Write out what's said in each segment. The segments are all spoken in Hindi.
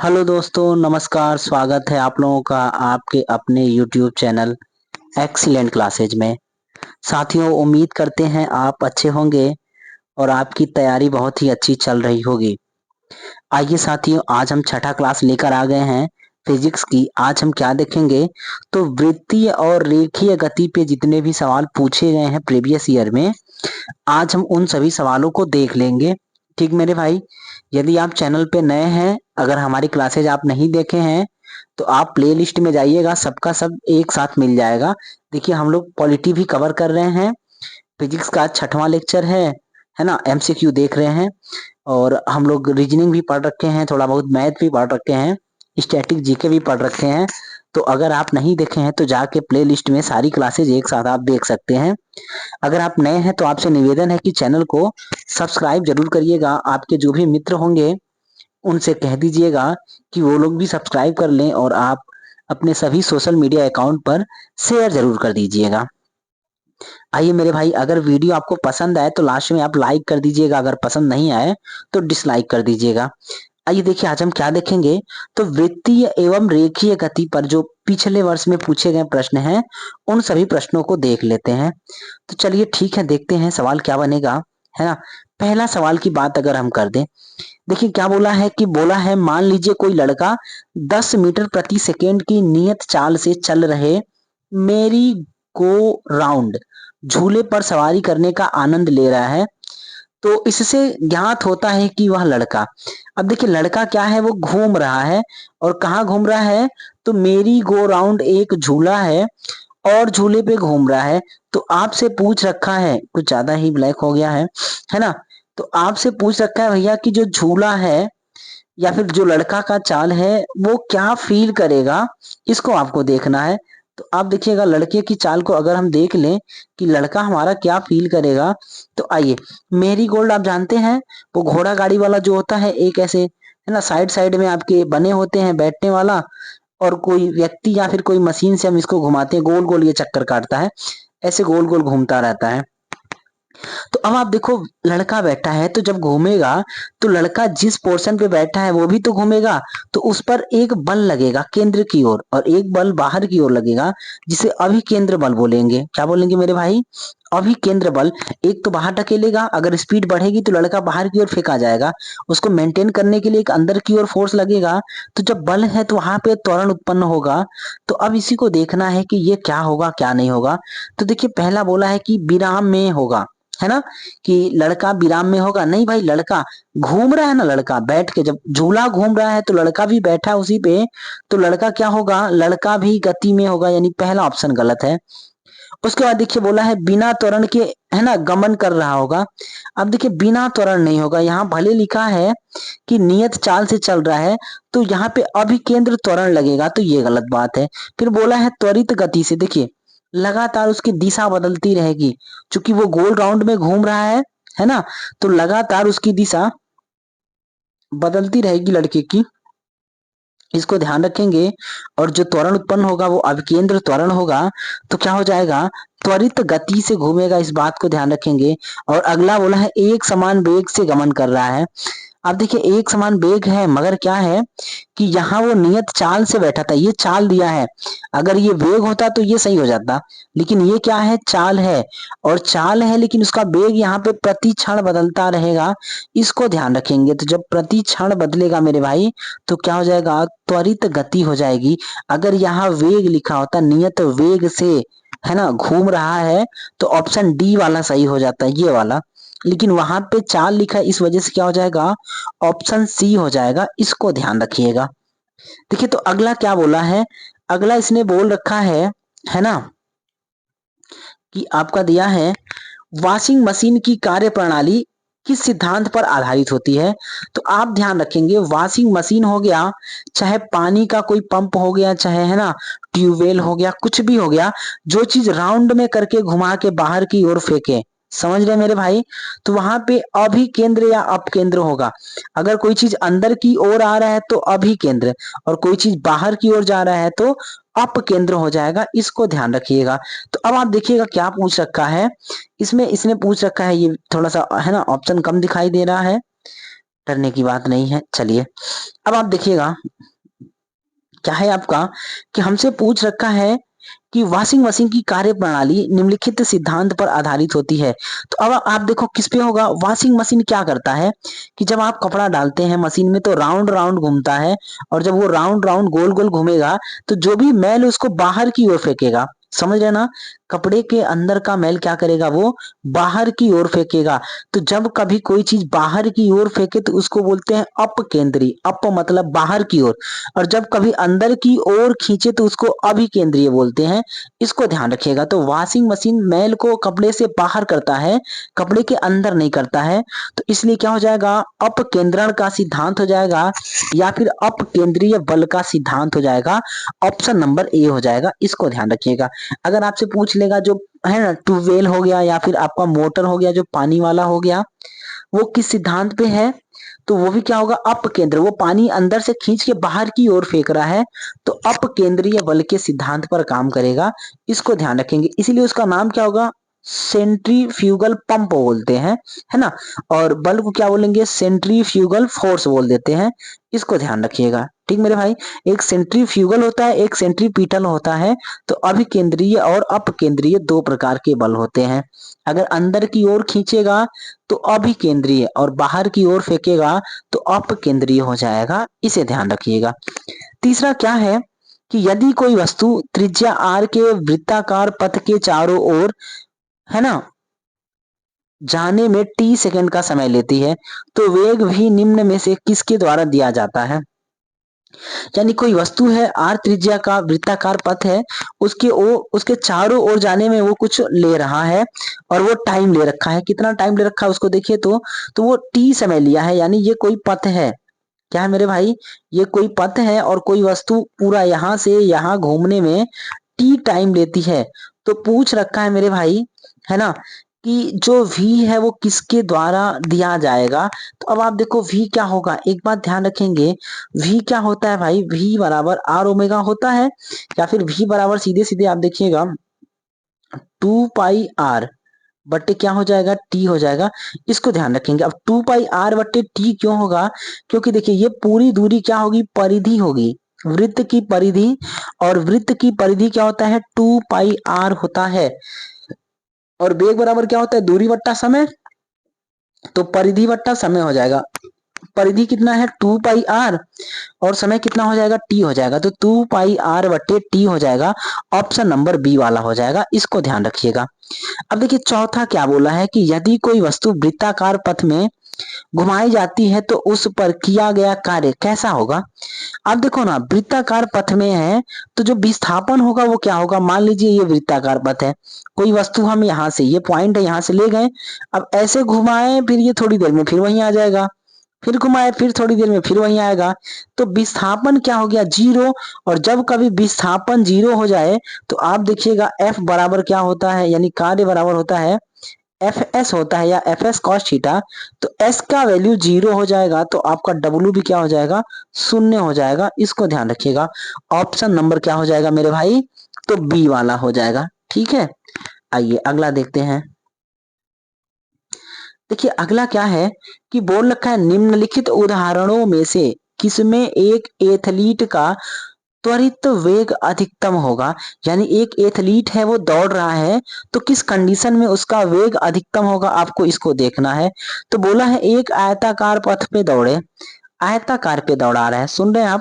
हेलो दोस्तों, नमस्कार। स्वागत है आप लोगों का आपके अपने YouTube चैनल एक्सीलेंट क्लासेज में। साथियों, उम्मीद करते हैं आप अच्छे होंगे और आपकी तैयारी बहुत ही अच्छी चल रही होगी। आइए साथियों, आज हम छठा क्लास लेकर आ गए हैं फिजिक्स की। आज हम क्या देखेंगे तो वृत्तीय और रेखीय गति पे जितने भी सवाल पूछे गए हैं प्रीवियस ईयर में, आज हम उन सभी सवालों को देख लेंगे। ठीक मेरे भाई, यदि आप चैनल पे नए हैं, अगर हमारी क्लासेज आप नहीं देखे हैं तो आप प्लेलिस्ट में जाइएगा, सबका सब एक साथ मिल जाएगा। देखिए, हम लोग पॉलिटी भी कवर कर रहे हैं, फिजिक्स का छठवां लेक्चर है ना। एमसीक्यू देख रहे हैं और हम लोग रीजनिंग भी पढ़ रखे हैं, थोड़ा बहुत मैथ भी पढ़ रखे हैं, स्टैटिक जीके भी पढ़ रखे हैं। तो अगर आप नहीं देखे हैं तो जाके प्ले लिस्ट में सारी क्लासेज एक साथ आप देख सकते हैं। अगर आप नए हैं तो आपसे निवेदन है कि चैनल को सब्सक्राइब जरूर करिएगा। आपके जो भी मित्र होंगे उनसे कह दीजिएगा कि वो लोग भी सब्सक्राइब कर लें और आप अपने सभी सोशल मीडिया अकाउंट पर शेयर जरूर कर दीजिएगा। आइए मेरे भाई, अगर वीडियो आपको पसंद आए तो लास्ट में आप लाइक कर दीजिएगा, अगर पसंद नहीं आए तो डिसलाइक कर दीजिएगा। आइए देखिए, आज हम क्या देखेंगे तो वृत्तीय एवं रेखीय गति पर जो पिछले वर्ष में पूछे गए प्रश्न हैं उन सभी प्रश्नों को देख लेते हैं। तो चलिए ठीक है, देखते हैं सवाल क्या बनेगा, है ना। पहला सवाल की बात अगर हम कर दें, देखिए क्या बोला है कि बोला है मान लीजिए कोई लड़का 10 मीटर प्रति सेकेंड की नियत चाल से चल रहे मेरी गो राउंड झूले पर सवारी करने का आनंद ले रहा है। तो इससे ज्ञात होता है कि वह लड़का, अब देखिए लड़का क्या है, वो घूम रहा है। और कहाँ घूम रहा है तो मेरी गो राउंड एक झूला है और झूले पे घूम रहा है। तो आपसे पूछ रखा है, कुछ ज्यादा ही ब्लैक हो गया है ना। तो आपसे पूछ रखा है भैया कि जो झूला है या फिर जो लड़का का चाल है वो क्या फील करेगा, इसको आपको देखना है। तो आप देखिएगा लड़के की चाल को अगर हम देख लें कि लड़का हमारा क्या फील करेगा। तो आइए, मेरी गोल्ड आप जानते हैं, वो घोड़ा गाड़ी वाला जो होता है, एक ऐसे है ना, साइड साइड में आपके बने होते हैं बैठने वाला, और कोई व्यक्ति या फिर कोई मशीन से हम इसको घुमाते हैं, गोल गोल ये चक्कर काटता है, ऐसे गोल गोल घूमता रहता है। तो अब आप देखो, लड़का बैठा है तो जब घूमेगा तो लड़का जिस पोर्शन पे बैठा है वो भी तो घूमेगा। तो उस पर एक बल लगेगा केंद्र की ओर और एक बल बाहर की ओर लगेगा, जिसे अभिकेंद्र बल बोलेंगे। क्या बोलेंगे मेरे भाई? अभिकेंद्र बल। एक तो बाहर ढकेलेगा, अगर स्पीड बढ़ेगी तो लड़का बाहर की ओर फेंका जाएगा। उसको मेंटेन करने के लिए एक अंदर की ओर फोर्स लगेगा। तो जब बल है तो वहां पे त्वरण उत्पन्न होगा। तो अब इसी को देखना है कि ये क्या होगा क्या नहीं होगा। तो देखिए, पहला बोला है कि विराम में होगा, है ना, कि लड़का विराम में होगा। नहीं भाई, लड़का घूम रहा है ना, लड़का बैठ के, जब झूला घूम रहा है तो लड़का भी बैठा है उसी पे। तो लड़का क्या होगा, लड़का भी गति में होगा, यानी पहला ऑप्शन गलत है। उसके बाद देखिए बोला है बिना त्वरण के, है ना, गमन कर रहा होगा। अब देखिए बिना त्वरण नहीं होगा, यहाँ भले लिखा है कि नियत चाल से चल रहा है, तो यहाँ पे अभिकेंद्र त्वरण लगेगा, तो ये गलत बात है। फिर बोला है त्वरित गति से, देखिए लगातार उसकी दिशा बदलती रहेगी, क्योंकि वो गोल राउंड में घूम रहा है ना। तो लगातार उसकी दिशा बदलती रहेगी लड़के की, इसको ध्यान रखेंगे। और जो त्वरण उत्पन्न होगा वो अभिकेंद्र त्वरण होगा। तो क्या हो जाएगा, त्वरित गति से घूमेगा, इस बात को ध्यान रखेंगे। और अगला बोला है एक समान वेग से गमन कर रहा है। अब देखिए एक समान वेग है, मगर क्या है कि यहाँ वो नियत चाल से बैठा था, ये चाल दिया है। अगर ये वेग होता तो ये सही हो जाता, लेकिन ये क्या है, चाल है। और चाल है लेकिन उसका वेग यहाँ पे प्रति क्षण बदलता रहेगा, इसको ध्यान रखेंगे। तो जब प्रति क्षण बदलेगा मेरे भाई, तो क्या हो जाएगा, त्वरित गति हो जाएगी। अगर यहाँ वेग लिखा होता, नियत वेग से, है ना, घूम रहा है, तो ऑप्शन डी वाला सही हो जाता है, ये वाला। लेकिन वहां पे चाल लिखा है, इस वजह से क्या हो जाएगा, ऑप्शन सी हो जाएगा, इसको ध्यान रखिएगा। देखिए तो अगला क्या बोला है, अगला इसने बोल रखा है ना, कि आपका दिया है वॉशिंग मशीन की कार्य प्रणाली किस सिद्धांत पर आधारित होती है। तो आप ध्यान रखेंगे, वॉशिंग मशीन हो गया, चाहे पानी का कोई पंप हो गया, चाहे है ना ट्यूबवेल हो गया, कुछ भी हो गया, जो चीज राउंड में करके घुमा के बाहर की ओर फेंके, समझ रहे मेरे भाई, तो वहां पे अभिकेंद्र या अपकेंद्र होगा। अगर कोई चीज अंदर की ओर आ रहा है तो अभिकेंद्र, और कोई चीज बाहर की ओर जा रहा है तो अपकेंद्र हो जाएगा, इसको ध्यान रखिएगा। तो अब आप देखिएगा क्या पूछ रखा है इसमें, इसने पूछ रखा है, ये थोड़ा सा है ना ऑप्शन कम दिखाई दे रहा है, डरने की बात नहीं है। चलिए अब आप देखिएगा क्या है आपका कि हमसे पूछ रखा है कि वॉशिंग मशीन की कार्य प्रणाली निम्नलिखित सिद्धांत पर आधारित होती है। तो अब आप देखो किस पे होगा। वॉशिंग मशीन क्या करता है कि जब आप कपड़ा डालते हैं मशीन में तो राउंड राउंड घूमता है, और जब वो राउंड राउंड गोल गोल घूमेगा तो जो भी मैल उसको बाहर की ओर फेंकेगा। समझ रहे ना, कपड़े के अंदर का मैल क्या करेगा, वो बाहर की ओर फेंकेगा। तो जब कभी कोई चीज बाहर की ओर फेंके तो उसको बोलते हैं अपकेंद्री। अप मतलब बाहर की ओर, और जब कभी अंदर की ओर खींचे तो उसको अभिकेंद्रीय बोलते हैं। इसको ध्यान रखिएगा। तो वॉशिंग मशीन मैल को कपड़े से बाहर करता है, कपड़े के अंदर नहीं करता है। तो इसलिए क्या हो जाएगा, अपकेंद्रण का सिद्धांत हो जाएगा, या फिर अपकेंद्रीय बल का सिद्धांत हो जाएगा। ऑप्शन नंबर ए हो जाएगा। इसको ध्यान रखिएगा। अगर आपसे पूछ लेगा जो है ना ट्यूबवेल हो गया या फिर आपका मोटर हो गया जो पानी वाला हो गया, वो किस सिद्धांत पे है, तो वो भी क्या होगा, अपकेंद्र। वो पानी अंदर से खींच के बाहर की ओर फेंक रहा है, तो अपकेंद्रीय बल के सिद्धांत पर काम करेगा। इसको ध्यान रखेंगे। इसीलिए उसका नाम क्या होगा, सेंट्रीफ्यूगल पंप बोलते हैं, है ना। और बल को क्या बोलेंगे, सेंट्रीफ्यूगल फोर्स बोल देते हैं। इसको ध्यान रखिएगा। ठीक मेरे भाई, एक सेंट्रीफ्यूगल होता है, एक सेंट्रीपिटल होता है। तो अभिकेंद्रीय और अपकेंद्रीय दो प्रकार के बल होते हैं। अगर अंदर की ओर खींचेगा तो अभिकेंद्रीय, और बाहर की ओर फेंकेगा तो अपकेंद्रीय हो जाएगा। इसे ध्यान रखिएगा। तीसरा क्या है कि यदि कोई वस्तु त्रिज्या r के वृत्ताकार पथ के चारों ओर, है ना, जाने में t सेकंड का समय लेती है तो वेग भी निम्न में से किसके द्वारा दिया जाता है। यानी कोई वस्तु है, r त्रिज्या का वृत्ताकार पथ है, उसके चारों ओर जाने में वो कुछ ले रहा है, और वो टाइम ले रखा है। कितना टाइम ले रखा है उसको देखिए तो वो t समय लिया है। यानी ये कोई पथ है। क्या है मेरे भाई, ये कोई पथ है और कोई वस्तु पूरा यहां से यहां घूमने में टी टाइम लेती है। तो पूछ रखा है मेरे भाई, है ना, कि जो v है वो किसके द्वारा दिया जाएगा। तो अब आप देखो v क्या होगा, एक बात ध्यान रखेंगे। v क्या होता है भाई, v बराबर आर ओमेगा होता है, या फिर v बराबर सीधे सीधे आप देखिएगा 2 पाई आर बट्टे क्या हो जाएगा, टी हो जाएगा। इसको ध्यान रखेंगे। अब 2 पाई आर बट्टे टी क्यों होगा, क्योंकि देखिए ये पूरी दूरी क्या होगी, परिधि होगी, वृत्त की परिधि। और वृत्त की परिधि क्या होता है, 2 पाई आर होता है। और वेग बराबर क्या होता है, दूरी बट्टा समय। तो परिधि बट्टा समय हो जाएगा। परिधि कितना है, 2 पाई आर, और समय कितना हो जाएगा, टी हो जाएगा। तो 2 पाई आर बट्टे टी हो जाएगा। ऑप्शन नंबर बी वाला हो जाएगा। इसको ध्यान रखिएगा। अब देखिए चौथा क्या बोला है कि यदि कोई वस्तु वृत्ताकार पथ में घुमाई जाती है तो उस पर किया गया कार्य कैसा होगा। अब देखो ना, वृत्ताकार पथ में है तो जो विस्थापन होगा वो क्या होगा। मान लीजिए ये वृत्ताकार पथ है, कोई वस्तु हम यहाँ से, ये पॉइंट है, यहाँ से ले गए, अब ऐसे घुमाए, फिर ये थोड़ी देर में फिर वहीं आ जाएगा, फिर घुमाए, फिर थोड़ी देर में फिर वहीं आएगा। तो विस्थापन क्या हो गया, जीरो। और जब कभी विस्थापन जीरो हो जाए तो आप देखिएगा एफ बराबर क्या होता है, यानी कार्य बराबर होता है एफ एस होता है, या एफ एस कॉस थीटा। तो एस का वैल्यू जीरो हो जाएगा तो आपका डब्ल्यू भी क्या हो जाएगा, शून्य हो जाएगा। इसको ध्यान रखिएगा। ऑप्शन नंबर क्या हो जाएगा मेरे भाई, तो बी वाला हो जाएगा। ठीक है, आइए अगला देखते हैं। देखिए अगला क्या है कि बोल रखा है निम्नलिखित उदाहरणों में से किसमें एक एथलीट का त्वरित वेग अधिकतम होगा। यानी एक एथलीट है वो दौड़ रहा है, तो किस कंडीशन में उसका वेग अधिकतम होगा, आपको इसको देखना है। तो बोला है एक आयताकार पथ पे दौड़े, आयताकार पे दौड़ा रहा है, सुन रहे हैं आप।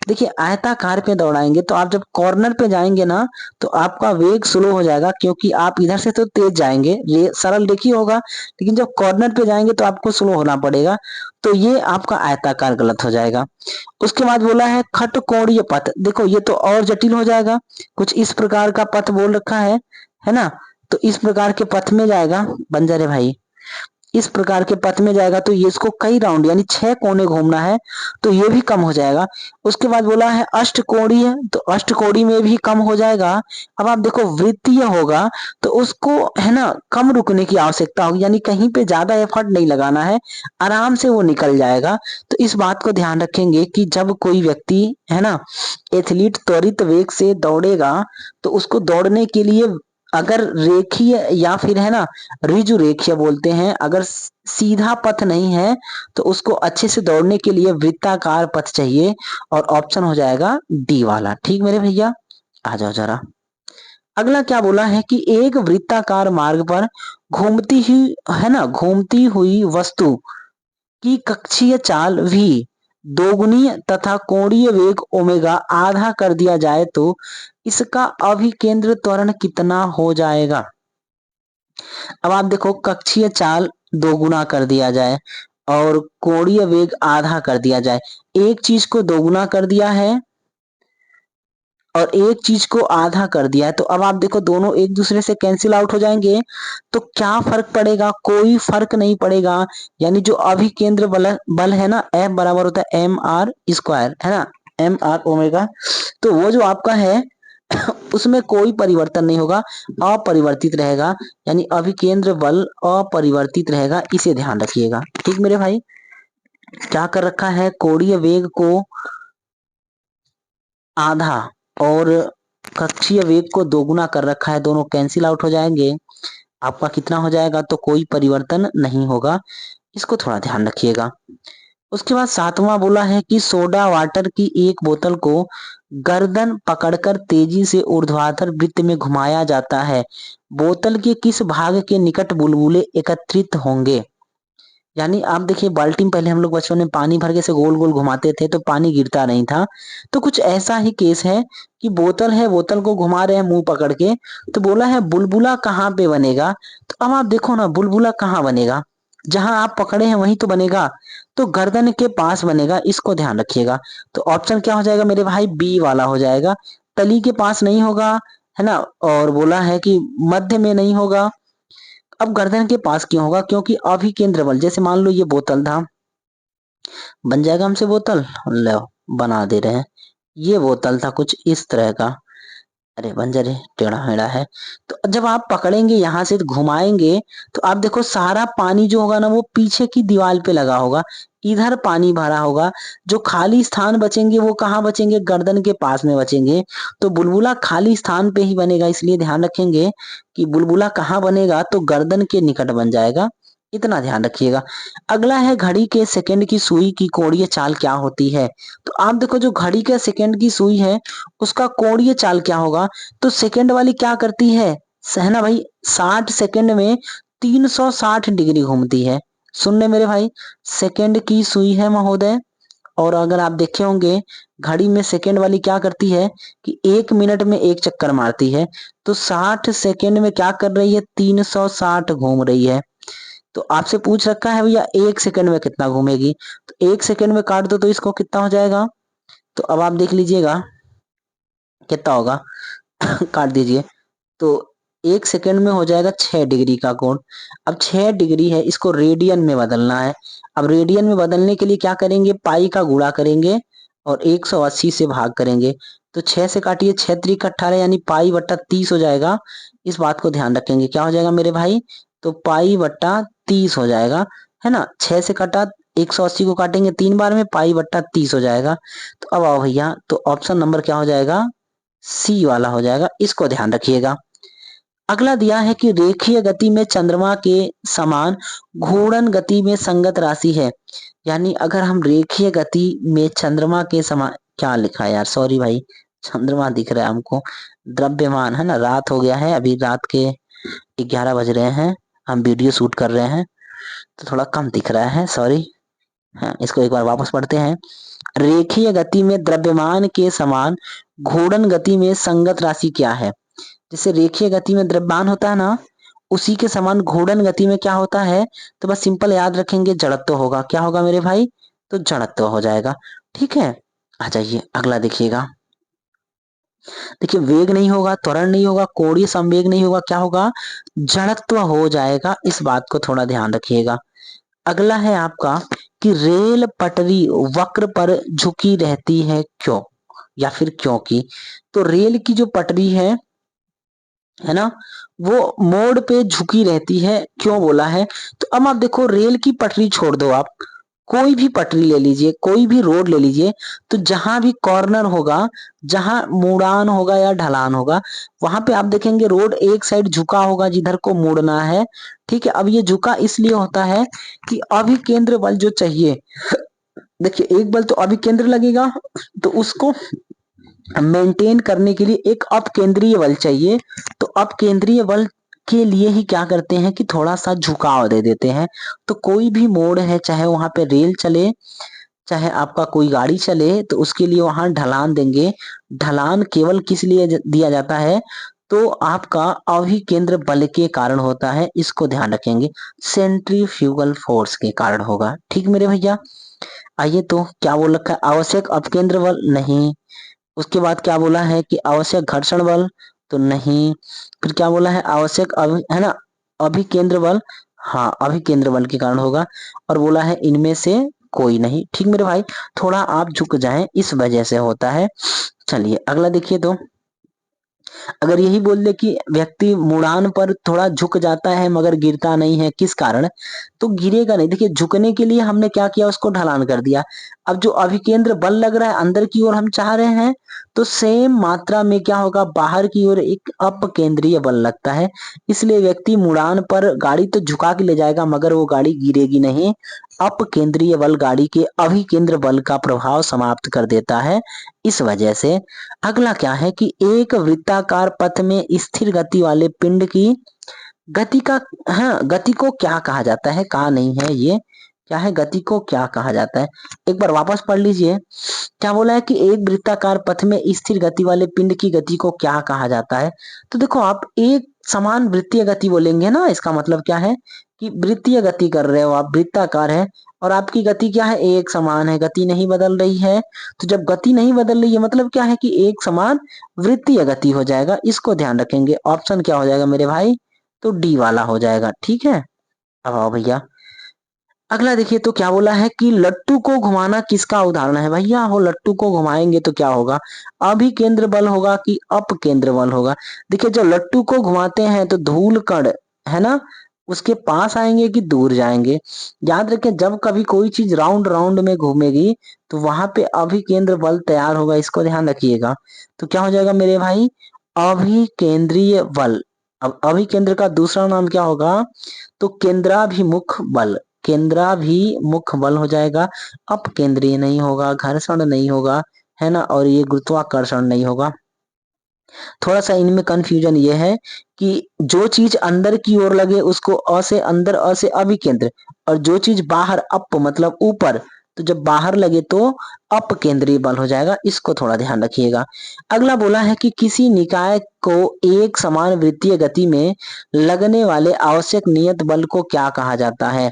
देखिए आयताकार पे दौड़ाएंगे तो आप जब कॉर्नर पे जाएंगे ना तो आपका वेग स्लो हो जाएगा, क्योंकि आप इधर से तो तेज जाएंगे, ये सरल देखिए होगा, लेकिन जब कॉर्नर पे जाएंगे तो आपको स्लो होना पड़ेगा। तो ये आपका आयताकार गलत हो जाएगा। उसके बाद बोला है खटकोणीय पथ। देखो ये तो और जटिल हो जाएगा। कुछ इस प्रकार का पथ बोल रखा है ना। तो इस प्रकार के पथ में जाएगा, बन जा रे भाई, इस प्रकार के पथ में जाएगा तो ये इसको कई राउंड यानी 6 कोने घूमना है, तो ये भी कम हो जाएगा। उसके बाद बोला है अष्टकोणीय, तो अष्टकोणीय में भी कम हो जाएगा। अब आप देखो वृत्तीय होगा तो उसको है ना कम रुकने की आवश्यकता होगी, यानी कहीं पे ज्यादा एफर्ट नहीं लगाना है, आराम से वो निकल जाएगा। तो इस बात को ध्यान रखेंगे कि जब कोई व्यक्ति है ना एथलीट त्वरित वेग से दौड़ेगा तो उसको दौड़ने के लिए अगर रेखीय या फिर है ना ऋजु रेखीय बोलते हैं, अगर सीधा पथ नहीं है तो उसको अच्छे से दौड़ने के लिए वृत्ताकार पथ चाहिए और ऑप्शन हो जाएगा डी वाला। ठीक मेरे भैया, आ जाओ जरा। अगला क्या बोला है कि एक वृत्ताकार मार्ग पर घूमती हुई है ना घूमती हुई वस्तु की कक्षीय चाल भी दोगुनी तथा कोणीय वेग ओमेगा आधा कर दिया जाए तो इसका अभिकेंद्र त्वरण कितना हो जाएगा। अब आप देखो, कक्षीय चाल दोगुना कर दिया जाए और कोणीय वेग आधा कर दिया जाए, एक चीज को दोगुना कर दिया है और एक चीज को आधा कर दिया है, तो अब आप देखो दोनों एक दूसरे से कैंसिल आउट हो जाएंगे, तो क्या फर्क पड़ेगा, कोई फर्क नहीं पड़ेगा। यानी जो अभिकेंद्र बल है ना, F बराबर होता है एम आर स्क्वायर, है ना, एम आर ओमेगा, तो वो जो आपका है उसमें कोई परिवर्तन नहीं होगा, अपरिवर्तित रहेगा, यानी अभिकेंद्र बल अपरिवर्तित रहेगा, इसे ध्यान रखिएगा। ठीक मेरे भाई, क्या कर रखा है, कोणीय वेग को आधा और कक्षीय वेग को दोगुना कर रखा है, दोनों कैंसिल आउट हो जाएंगे, आपका कितना हो जाएगा, तो कोई परिवर्तन नहीं होगा, इसको थोड़ा ध्यान रखिएगा। उसके बाद सातवां बोला है कि सोडा वाटर की एक बोतल को गर्दन पकड़कर तेजी से ऊर्ध्वाधर वृत्त में घुमाया जाता है, बोतल के किस भाग के निकट बुलबुले एकत्रित होंगे। यानी आप देखिए, बाल्टी में पहले हम लोग बचपन में पानी भर के से गोल गोल घुमाते थे तो पानी गिरता नहीं था, तो कुछ ऐसा ही केस है कि बोतल है, बोतल को घुमा रहे हैं मुंह पकड़ के, तो बोला है बुलबुला कहाँ पे बनेगा। तो अब आप देखो ना, बुलबुला कहाँ बनेगा, जहां आप पकड़े हैं वहीं तो बनेगा, तो गर्दन के पास बनेगा, इसको ध्यान रखिएगा। तो ऑप्शन क्या हो जाएगा मेरे भाई, बी वाला हो जाएगा, तली के पास नहीं होगा, है ना, और बोला है कि मध्य में नहीं होगा। अब गर्दन के पास क्यों होगा, क्योंकि अभिकेंद्र बल, जैसे मान लो ये बोतल था, बन जाएगा हमसे बोतल, लो बना दे रहे हैं, ये बोतल था कुछ इस तरह का, अरे बंजर है, टेढ़ा मेढ़ा है, तो जब आप पकड़ेंगे यहां से घुमाएंगे, तो आप देखो सारा पानी जो होगा ना वो पीछे की दीवार पे लगा होगा, इधर पानी भरा होगा, जो खाली स्थान बचेंगे वो कहाँ बचेंगे, गर्दन के पास में बचेंगे, तो बुलबुला खाली स्थान पे ही बनेगा, इसलिए ध्यान रखेंगे कि बुलबुला कहाँ बनेगा, तो गर्दन के निकट बन जाएगा, इतना ध्यान रखिएगा। अगला है घड़ी के सेकंड की सुई की कोणीय चाल क्या होती है। तो आप देखो, जो घड़ी के सेकंड की सुई है उसका कोणीय चाल क्या होगा, तो सेकंड वाली क्या करती है ना भाई, 60 सेकंड में 360 डिग्री घूमती है। सुनने मेरे भाई, सेकंड की सुई है महोदय, और अगर आप देखे होंगे घड़ी में सेकंड वाली क्या करती है कि 1 मिनट में एक चक्कर मारती है, तो 60 सेकंड में क्या कर रही है, 360 घूम रही है। तो आपसे पूछ रखा है भैया 1 सेकंड में कितना घूमेगी, तो 1 सेकंड में काट दो तो इसको कितना हो जाएगा, तो अब आप देख लीजिएगा कितना होगा काट दीजिए, तो 1 सेकंड में हो जाएगा 6 डिग्री का कोण। अब 6 डिग्री है, इसको रेडियन में बदलना है, अब रेडियन में बदलने के लिए क्या करेंगे, पाई का गुणा करेंगे और 180 से भाग करेंगे, तो 6 से काटिए, 6 3 18 यानी पाई बट्टा 30 हो जाएगा, इस बात को ध्यान रखेंगे, क्या हो जाएगा मेरे भाई, तो पाई बट्टा 30 हो जाएगा, है ना, 6 से कटा, 180 को काटेंगे 3 बार में, पाई बट्टा 30 हो जाएगा। तो अब आओ भैया, तो ऑप्शन नंबर क्या हो जाएगा, सी वाला हो जाएगा, इसको ध्यान रखिएगा। अगला दिया है कि रेखीय गति में चंद्रमा के समान घूर्णन गति में संगत राशि है, यानी अगर हम रेखीय गति में चंद्रमा के समान, क्या लिखा है यार, सॉरी भाई, चंद्रमा दिख रहा है हमको, द्रव्यमान, है ना, रात हो गया है, अभी रात के 11 बज रहे हैं, हम वीडियो शूट कर रहे हैं, तो थोड़ा कम दिख रहा है, सॉरी। हाँ, इसको एक बार वापस पढ़ते हैं। रेखीय गति में द्रव्यमान के समान घूर्णन गति में संगत राशि क्या है। जैसे रेखीय गति में द्रव्यमान होता है ना, उसी के समान घूर्णन गति में क्या होता है, तो बस सिंपल याद रखेंगे, जड़त्व होगा, क्या होगा मेरे भाई, तो जड़त्व हो जाएगा। ठीक है, आ जाइए अगला देखिएगा। देखिए, वेग नहीं होगा, त्वरण नहीं होगा, कोणीय संवेग नहीं होगा, क्या होगा, जड़त्व हो जाएगा, इस बात को थोड़ा ध्यान रखिएगा। अगला है आपका कि रेल पटरी वक्र पर झुकी रहती है क्यों, या फिर क्योंकि। तो रेल की जो पटरी है ना, वो मोड़ पे झुकी रहती है, क्यों बोला है, तो अब आप देखो रेल की पटरी छोड़ दो आप, कोई भी पटरी ले लीजिए, कोई भी रोड ले लीजिए, तो जहां भी कॉर्नर होगा, जहां मुड़ान होगा या ढलान होगा, वहां पे आप देखेंगे रोड एक साइड झुका होगा जिधर को मुड़ना है। ठीक है, अब ये झुका इसलिए होता है कि अभिकेंद्र बल जो चाहिए, देखिए एक बल तो अभिकेंद्र लगेगा, तो उसको मेंटेन करने के लिए एक अपकेंद्रीय बल चाहिए। तो अपकेंद्रीय बल के लिए ही क्या करते हैं कि थोड़ा सा झुकाव दे देते हैं। तो कोई भी मोड़ है, चाहे वहां पे रेल चले, चाहे आपका कोई गाड़ी चले, तो उसके लिए वहां ढलान देंगे। ढलान केवल किस लिए दिया जाता है, तो आपका अभिकेंद्र बल के कारण होता है, इसको ध्यान रखेंगे। सेंट्रीफ्यूगल फोर्स के कारण होगा। ठीक मेरे भैया, आइए तो क्या बोल रखा है, आवश्यक अपकेंद्र बल नहीं। उसके बाद क्या बोला है कि आवश्यक घर्षण बल, तो नहीं। फिर क्या बोला है, आवश्यक है ना अभिकेंद्र बल, हाँ अभिकेंद्र बल के कारण होगा। और बोला है इनमें से कोई नहीं। ठीक मेरे भाई, थोड़ा आप झुक जाएं इस वजह से होता है। चलिए अगला देखिए, तो अगर यही बोल दे कि व्यक्ति मुड़ान पर थोड़ा झुक जाता है मगर गिरता नहीं है, किस कारण, तो गिरेगा नहीं। देखिए झुकने के लिए हमने क्या किया, उसको ढलान कर दिया। अब जो अभिकेंद्र बल लग रहा है अंदर की ओर हम चाह रहे हैं, तो सेम मात्रा में क्या होगा, बाहर की ओर एक अपकेंद्रीय बल लगता है। इसलिए व्यक्ति मुड़ान पर गाड़ी तो झुका के ले जाएगा मगर वो गाड़ी गिरेगी नहीं। अपकेंद्रीय बल गाड़ी के अभिकेंद्र बल का प्रभाव समाप्त कर देता है, इस वजह से। अगला क्या है कि एक वृत्ताकार पथ में स्थिर गति वाले पिंड की गति का, हाँ गति को क्या कहा जाता है, कहा नहीं है ये, क्या है, गति को क्या कहा जाता है, एक बार वापस पढ़ लीजिए। क्या बोला है कि एक वृत्ताकार पथ में स्थिर गति वाले पिंड की गति को क्या कहा जाता है। तो देखो आप एक समान वृत्तीय गति बोलेंगे ना, इसका मतलब क्या है कि वृत्तीय गति कर रहे हो आप, वृत्ताकार है और आपकी गति क्या है, एक समान है, गति नहीं बदल रही है। तो जब गति नहीं बदल रही है मतलब क्या है कि एक समान वृत्तीय गति हो जाएगा, इसको ध्यान रखेंगे। ऑप्शन क्या हो जाएगा मेरे भाई, तो डी वाला हो जाएगा। ठीक है, अब आओ भैया अगला देखिए, तो क्या बोला है कि लट्टू को घुमाना किसका उदाहरण है। भैया हो लट्टू को घुमाएंगे तो क्या होगा, अभिकेंद्र बल होगा कि अपकेंद्र बल होगा। देखिए जब लट्टू को घुमाते हैं तो धूल कण है ना, उसके पास आएंगे कि दूर जाएंगे। याद रखें जब कभी कोई चीज राउंड राउंड में घूमेगी तो वहां पे अभिकेंद्र बल तैयार होगा, इसको ध्यान रखिएगा। तो क्या हो जाएगा मेरे भाई, अभिकेंद्रीय बल। अब अभिकेंद्र का दूसरा नाम क्या होगा, तो केंद्राभिमुख बल। केंद्राभिमुख बल हो जाएगा, अपकेंद्रीय नहीं होगा, घर्षण नहीं होगा, है ना, और ये गुरुत्वाकर्षण नहीं होगा। थोड़ा सा इनमें कंफ्यूजन ये है कि जो चीज अंदर की ओर लगे उसको अ से अंदर, अ से अभिकेंद्र, और जो चीज बाहर अप मतलब ऊपर, तो जब बाहर लगे तो अपकेंद्रीय बल हो जाएगा, इसको थोड़ा ध्यान रखिएगा। अगला बोला है कि किसी निकाय को एक समान वृत्तीय गति में लगने वाले आवश्यक नियत बल को क्या कहा जाता है।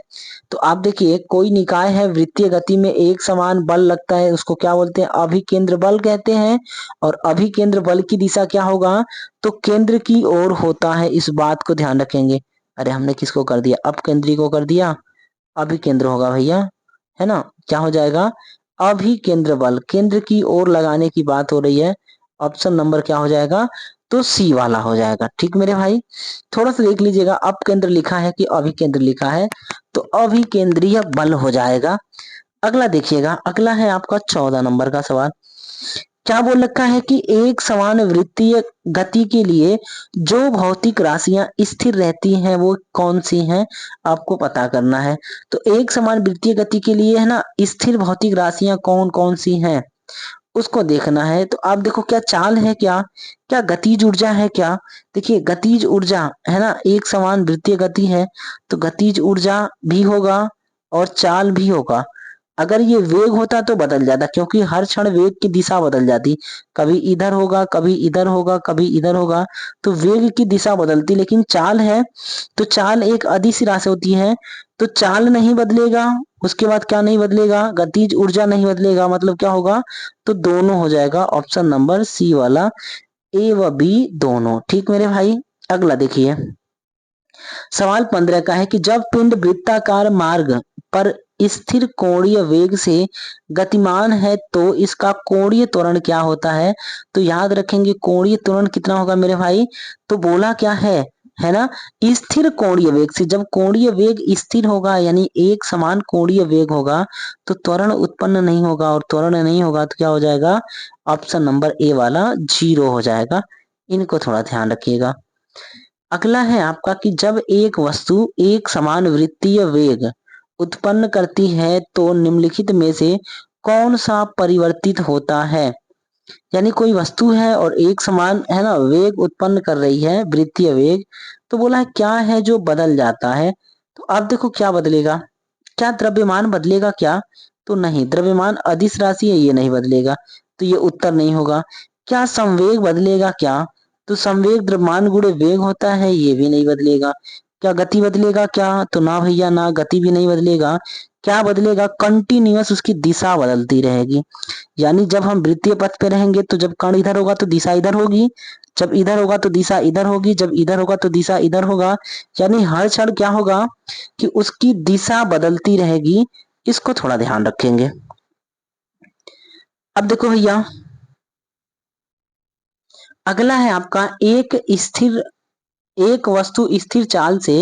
तो आप देखिए कोई निकाय है, वृत्तीय गति में एक समान बल लगता है, उसको क्या बोलते हैं, अभिकेंद्र बल कहते हैं। और अभिकेंद्र बल की दिशा क्या होगा, तो केंद्र की ओर होता है, इस बात को ध्यान रखेंगे। अरे हमने किसको कर दिया, अपकेंद्री को कर दिया, अभिकेंद्र होगा भैया, है ना, क्या हो जाएगा, अभिकेंद्र बल, केंद्र की ओर लगाने की बात हो रही है। ऑप्शन नंबर क्या हो जाएगा, तो सी वाला हो जाएगा। ठीक मेरे भाई, थोड़ा सा देख लीजिएगा, अपकेंद्र लिखा है कि अभिकेंद्र लिखा है, तो अभिकेंद्रीय बल हो जाएगा। अगला देखिएगा, अगला है आपका 14 नंबर का सवाल। क्या बोल रखा है कि एक समान वृत्तीय गति के लिए जो भौतिक राशियां स्थिर रहती हैं वो कौन सी हैं, आपको पता करना है। तो एक समान वृत्तीय गति के लिए है ना, स्थिर भौतिक राशियां कौन कौन सी हैं उसको देखना है। तो आप देखो क्या चाल है, क्या क्या गतिज ऊर्जा है, क्या देखिए गतिज ऊर्जा है ना, एक समान वृत्तीय गति है तो गतिज ऊर्जा भी होगा और चाल भी होगा। अगर ये वेग होता तो बदल जाता, क्योंकि हर क्षण वेग की दिशा बदल जाती, कभी इधर होगा कभी इधर होगा कभी इधर होगा, तो वेग की दिशा बदलती। लेकिन चाल है तो चाल एक अदिश राशि होती है, तो चाल नहीं बदलेगा। उसके बाद क्या नहीं बदलेगा, गतिज ऊर्जा नहीं बदलेगा, मतलब क्या होगा, तो दोनों हो जाएगा, ऑप्शन नंबर सी वाला, ए व बी दोनों। ठीक मेरे भाई, अगला देखिए सवाल 15 का है कि जब पिंड वृत्ताकार मार्ग पर स्थिर कोणीय वेग से गतिमान है तो इसका कोणीय त्वरण क्या होता है। तो याद रखेंगे कोणीय त्वरण कितना होगा मेरे भाई, तो बोला क्या है, है ना। स्थिर कोणीय वेग से, जब कोणीय वेग स्थिर होगा यानी एक समान कोणीय वेग होगा तो त्वरण उत्पन्न नहीं होगा, और त्वरण नहीं होगा तो क्या हो जाएगा, ऑप्शन नंबर ए वाला 0 हो जाएगा। इनको थोड़ा ध्यान रखिएगा। अगला है आपका कि जब एक वस्तु एक समान वृत्तीय वेग उत्पन्न करती है तो निम्नलिखित में से कौन सा परिवर्तित होता है। यानी कोई वस्तु है और एक समान है ना वेग उत्पन्न कर रही है, वृत्तीय वेग, तो बोला है क्या है जो बदल जाता है। तो अब देखो क्या बदलेगा, क्या द्रव्यमान बदलेगा क्या, तो नहीं, द्रव्यमान अदिश राशि है, ये नहीं बदलेगा, तो ये उत्तर नहीं होगा। क्या संवेग बदलेगा क्या, तो संवेग द्रव्यमान गुणे वेग होता है, ये भी नहीं बदलेगा। क्या गति बदलेगा क्या, तो ना भैया ना, गति भी नहीं बदलेगा। क्या बदलेगा, कंटिन्यूअस उसकी दिशा बदलती रहेगी। यानी जब हम वृत्तीय पथ पे रहेंगे तो जब कण इधर होगा तो दिशा इधर होगी, जब इधर होगा तो दिशा इधर होगी, जब इधर होगा तो दिशा इधर होगा। यानी हर क्षण क्या होगा कि उसकी दिशा बदलती रहेगी। इसको थोड़ा ध्यान रखेंगे। अब देखो भैया, अगला है आपका एक वस्तु स्थिर चाल से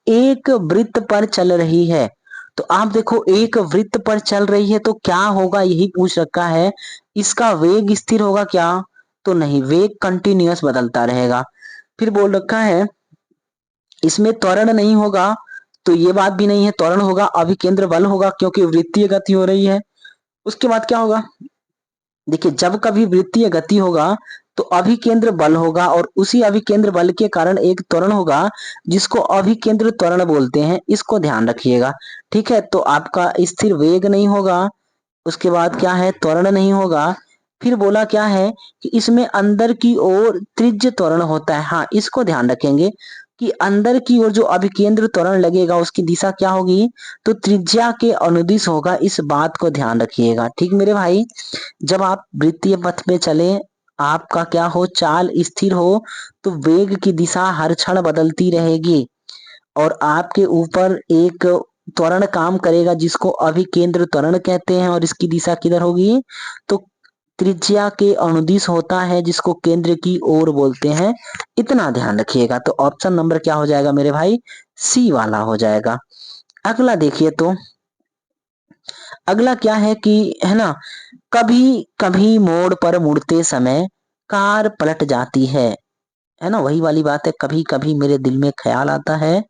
एक वृत्त पर चल रही है। तो आप देखो एक वृत्त पर चल रही है तो क्या होगा, यही पूछ रखा है। इसका वेग स्थिर होगा क्या, तो नहीं, वेग कंटिन्यूअस बदलता रहेगा। फिर बोल रखा है इसमें त्वरण नहीं होगा, तो ये बात भी नहीं है, त्वरण होगा, अभिकेंद्र बल होगा क्योंकि वृत्तीय गति हो रही है। उसके बाद क्या होगा, देखिए जब कभी वृत्तीय गति होगा तो अभिकेंद्र बल होगा, और उसी अभिकेंद्र बल के कारण एक त्वरण होगा जिसको अभिकेंद्र त्वरण बोलते हैं। इसको ध्यान रखिएगा, ठीक है। तो आपका स्थिर वेग नहीं होगा, उसके बाद क्या है, त्वरण नहीं होगा। फिर बोला क्या है कि इसमें अंदर की ओर त्रिज्य त्वरण होता है। हाँ, इसको ध्यान रखेंगे कि अंदर की ओर जो अभिकेंद्र त्वरण लगेगा उसकी दिशा क्या होगी, तो त्रिज्या के अनुदिश होगा। इस बात को ध्यान रखिएगा, ठीक मेरे भाई। जब आप वृत्तीय पथ पे चले, आपका क्या हो, चाल स्थिर हो, तो वेग की दिशा हर क्षण बदलती रहेगी, और आपके ऊपर एक त्वरण काम करेगा जिसको अभिकेंद्र त्वरण कहते हैं, और इसकी दिशा किधर होगी, तो त्रिज्या के अनुदिश होता है जिसको केंद्र की ओर बोलते हैं। इतना ध्यान रखिएगा। तो ऑप्शन नंबर क्या हो जाएगा मेरे भाई, सी वाला हो जाएगा। अगला देखिए, तो अगला क्या है कि है ना, कभी कभी मोड़ पर मुड़ते समय कार पलट जाती है ना, वही वाली बात है। कभी कभी मेरे दिल में ख्याल आता है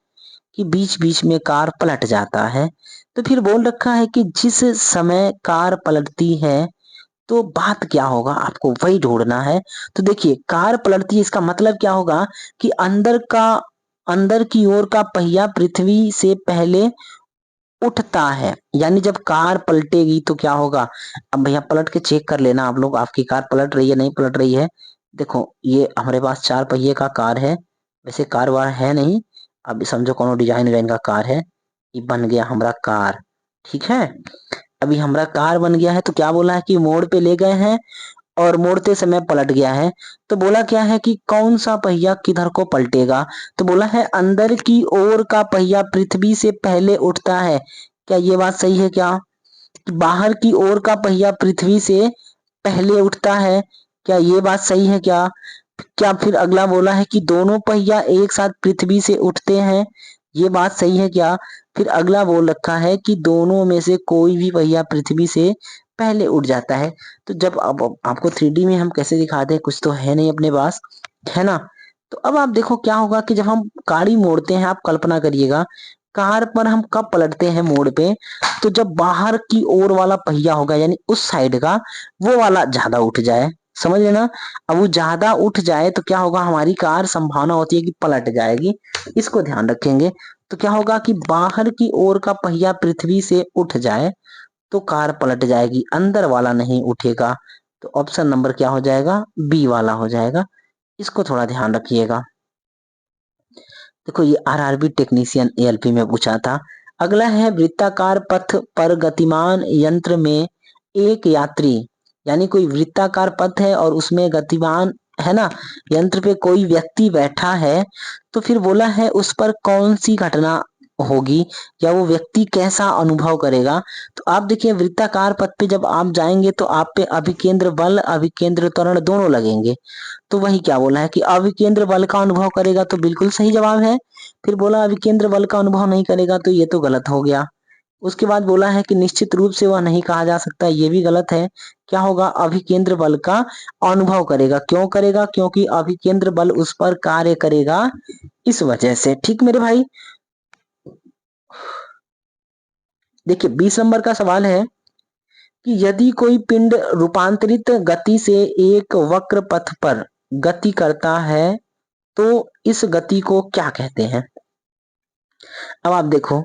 कि बीच बीच में कार पलट जाता है। तो फिर बोल रखा है कि जिस समय कार पलटती है तो बात क्या होगा, आपको वही ढूंढना है। तो देखिए कार पलटती है, इसका मतलब क्या होगा कि अंदर की ओर का पहिया पृथ्वी से पहले उठता है। यानी जब कार पलटेगी तो क्या होगा, अब भैया पलट के चेक कर लेना आप लोग, आपकी कार पलट रही है नहीं पलट रही है। देखो ये हमारे पास 4 पहिए का कार है, वैसे कार वार है नहीं, अब समझो कोनो डिजाइन डिजाइन का कार है। ये बन गया हमारा कार, ठीक है। अभी हमारा कार बन गया है तो क्या बोला है कि मोड़ पे ले गए हैं और मोड़ते समय पलट गया है। तो बोला क्या है कि कौन सा पहिया किधर को पलटेगा, तो बोला है अंदर की ओर का पहिया पृथ्वी से पहले उठता है। क्या ये बात सही है क्या, बाहर की ओर का पहिया पृथ्वी से पहले उठता है, क्या ये बात सही है क्या। क्या फिर अगला बोला है कि दोनों पहिया एक साथ पृथ्वी से उठते हैं, ये बात सही है क्या। फिर अगला बोल रखा है कि दोनों में से कोई भी पहिया पृथ्वी से पहले उठ जाता है। तो जब अब आपको 3D में हम कैसे दिखाते हैं, कुछ तो है नहीं अपने पास, है ना। तो अब आप देखो क्या होगा कि जब हम गाड़ी मोड़ते हैं, आप कल्पना करिएगा कार पर हम कब पलटते हैं मोड़ पे, तो जब बाहर की ओर वाला पहिया होगा यानी उस साइड का, वो वाला ज्यादा उठ जाए, समझ लेना। अब वो ज्यादा उठ जाए तो क्या होगा, हमारी कार संभावना होती है कि पलट जाएगी। इसको ध्यान रखेंगे। तो क्या होगा कि बाहर की ओर का पहिया पृथ्वी से उठ जाए तो कार पलट जाएगी, अंदर वाला नहीं उठेगा। तो ऑप्शन नंबर क्या हो जाएगा, बी वाला हो जाएगा। इसको थोड़ा ध्यान रखिएगा। देखो ये आरआरबी टेक्नीशियन एएलपी में पूछा था। अगला है वृत्ताकार पथ पर गतिमान यंत्र में एक यात्री, यानी कोई वृत्ताकार पथ है और उसमें गतिमान है ना यंत्र पे कोई व्यक्ति बैठा है, तो फिर बोला है उस पर कौन सी घटना होगी या वो व्यक्ति कैसा अनुभव करेगा। तो आप देखिए वृत्ताकार पथ पे जब आप जाएंगे तो आप पे अभिकेंद्र बल अभिकेंद्र त्वरण दोनों लगेंगे। तो वही क्या बोला है कि अभिकेंद्र बल का अनुभव करेगा, तो बिल्कुल सही जवाब है। फिर बोला अभिकेंद्र बल का अनुभव नहीं करेगा, तो ये तो गलत हो गया। उसके बाद बोला है कि निश्चित रूप से वह नहीं कहा जा सकता, ये भी गलत है। क्या होगा, अभिकेंद्र बल का अनुभव करेगा। क्यों करेगा, क्योंकि अभिकेंद्र बल उस पर कार्य करेगा इस वजह से। ठीक मेरे भाई, देखिए 20 नंबर का सवाल है कि यदि कोई पिंड रूपांतरित गति से एक वक्र पथ पर गति करता है तो इस गति को क्या कहते हैं। अब आप देखो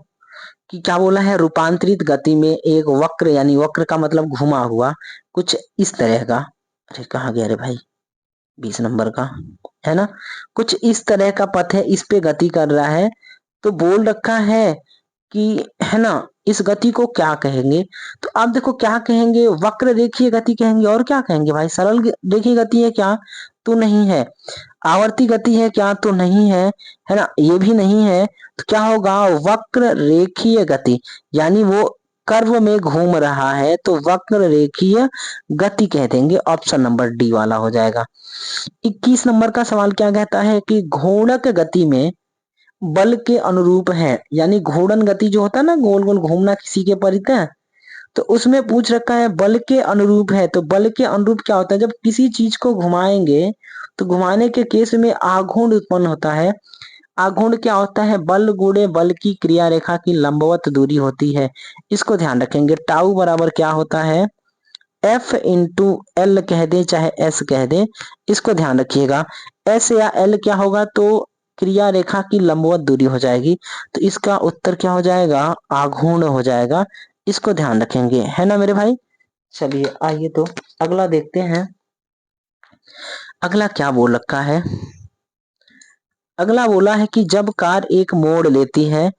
कि क्या बोला है, रूपांतरित गति में एक वक्र, यानी वक्र का मतलब घुमा हुआ, कुछ इस तरह का। अरे कहाँ गया रे भाई, 20 नंबर का है ना, कुछ इस तरह का पथ है, इस पे गति कर रहा है। तो बोल रखा है कि है ना, इस गति को क्या कहेंगे। तो आप देखो क्या कहेंगे, वक्र रेखीय गति कहेंगे। और क्या कहेंगे भाई, सरल रेखीय गति है क्या, तो नहीं है। आवर्ती गति है क्या, तो नहीं है ना, ये भी नहीं है। तो क्या होगा, वक्र रेखीय गति, यानी वो कर्व में घूम रहा है तो वक्र रेखीय गति कह देंगे। ऑप्शन नंबर डी वाला हो जाएगा। 21 नंबर का सवाल क्या कहता है कि घूर्णक गति में बल के अनुरूप है, यानी घूर्णन गति जो होता है ना, गोल गोल घूमना किसी के परितः, तो उसमें पूछ रखा है बल के अनुरूप है। तो बल के अनुरूप क्या होता है, जब किसी चीज को घुमाएंगे तो घुमाने के केस में आघूर्ण उत्पन्न होता है। आघूर्ण क्या होता है, बल गुणे बल की क्रिया रेखा की लंबवत दूरी होती है। इसको ध्यान रखेंगे। टाउ बराबर क्या होता है, एफ इंटू एल कह दे चाहे एस कह दे, इसको ध्यान रखिएगा। एस या एल क्या होगा, तो क्रिया रेखा की लंबवत दूरी हो जाएगी। तो इसका उत्तर क्या हो जाएगा, आघूर्ण हो जाएगा। इसको ध्यान रखेंगे, है ना मेरे भाई। चलिए आइए तो अगला देखते हैं। अगला क्या बोल रखा है, अगला बोला है कि जब कार एक मोड़ लेती है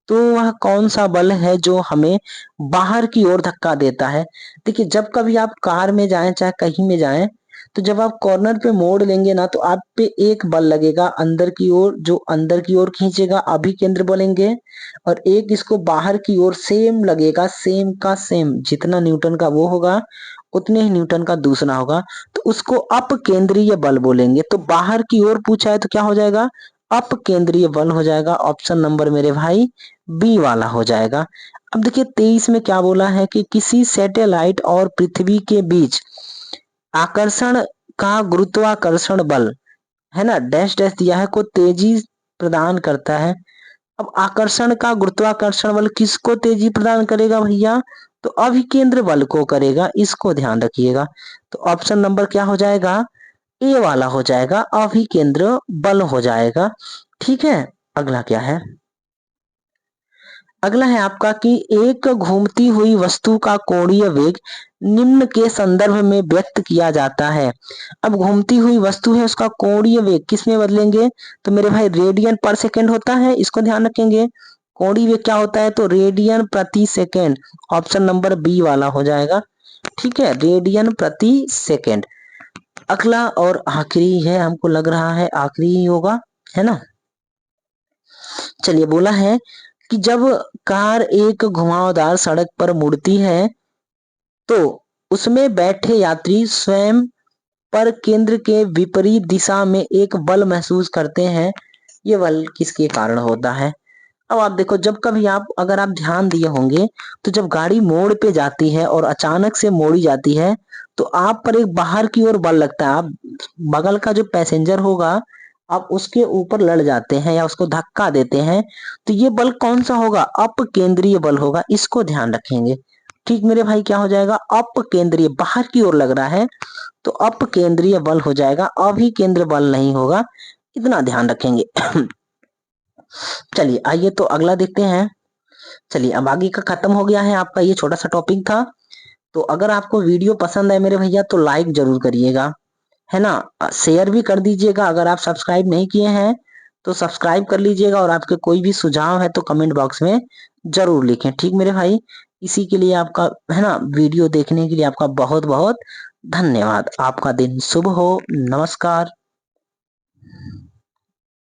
तो वह कौन सा बल है जो हमें बाहर की ओर धक्का देता है। देखिए जब कभी आप कार में जाएं चाहे कहीं में जाएं, तो जब आप कॉर्नर पे मोड़ लेंगे ना, तो आप पे एक बल लगेगा अंदर की ओर, जो अंदर की ओर खींचेगा, अभिकेंद्र बोलेंगे। और एक इसको बाहर की ओर सेम लगेगा, सेम का सेम, जितना न्यूटन का वो होगा उतने ही न्यूटन का दूसरा होगा, तो उसको अपकेंद्रीय बल बोलेंगे। तो बाहर की ओर पूछा है तो क्या हो जाएगा, अपकेंद्रीय बल हो जाएगा। ऑप्शन नंबर मेरे भाई बी वाला हो जाएगा। अब देखिए 23 में क्या बोला है कि किसी सैटेलाइट और पृथ्वी के बीच आकर्षण का गुरुत्वाकर्षण बल, है ना, डैश डैश दिया है, को तेजी प्रदान करता है। अब आकर्षण का गुरुत्वाकर्षण बल किसको तेजी प्रदान करेगा भैया, तो अभिकेंद्र बल को करेगा। इसको ध्यान रखिएगा। तो ऑप्शन नंबर क्या हो जाएगा, ए वाला हो जाएगा, अभिकेंद्र बल हो जाएगा। ठीक है, अगला क्या है, अगला है आपका कि एक घूमती हुई वस्तु का कोणीय वेग निम्न के संदर्भ में व्यक्त किया जाता है। अब घूमती हुई वस्तु है, उसका कोणीय वेग किस में बदलेंगे, तो मेरे भाई रेडियन पर सेकंड होता है। इसको ध्यान रखेंगे। कोणीय वेग क्या होता है, तो रेडियन प्रति सेकंड। ऑप्शन नंबर बी वाला हो जाएगा। ठीक है, रेडियन प्रति सेकंड। अगला और आखिरी है, हमको लग रहा है आखिरी ही होगा, है ना। चलिए बोला है कि जब कार एक घुमावदार सड़क पर मुड़ती है तो उसमें बैठे यात्री स्वयं पर केंद्र के विपरीत दिशा में एक बल महसूस करते हैं। ये बल किसके कारण होता है। अब आप देखो, जब कभी आप, अगर आप ध्यान दिए होंगे, तो जब गाड़ी मोड़ पे जाती है और अचानक से मोड़ी जाती है तो आप पर एक बाहर की ओर बल लगता है। आप बगल का जो पैसेंजर होगा, आप उसके ऊपर लड़ जाते हैं या उसको धक्का देते हैं। तो ये बल कौन सा होगा, अपकेंद्रीय बल होगा। इसको ध्यान रखेंगे। ठीक मेरे भाई, क्या हो जाएगा, अपकेंद्रीय, बाहर की ओर लग रहा है तो अपकेंद्रीय बल हो जाएगा, अभिकेंद्र बल नहीं होगा। इतना ध्यान रखेंगे। चलिए आइए तो अगला देखते हैं। चलिए अब आगे का खत्म हो गया है, आपका ये छोटा सा टॉपिक था। तो अगर आपको वीडियो पसंद है मेरे भैया तो लाइक जरूर करिएगा, है ना, शेयर भी कर दीजिएगा। अगर आप सब्सक्राइब नहीं किए हैं तो सब्सक्राइब कर लीजिएगा, और आपके कोई भी सुझाव है तो कमेंट बॉक्स में जरूर लिखें। ठीक मेरे भाई, इसी के लिए आपका, है ना, वीडियो देखने के लिए आपका बहुत बहुत धन्यवाद। आपका दिन शुभ हो। नमस्कार।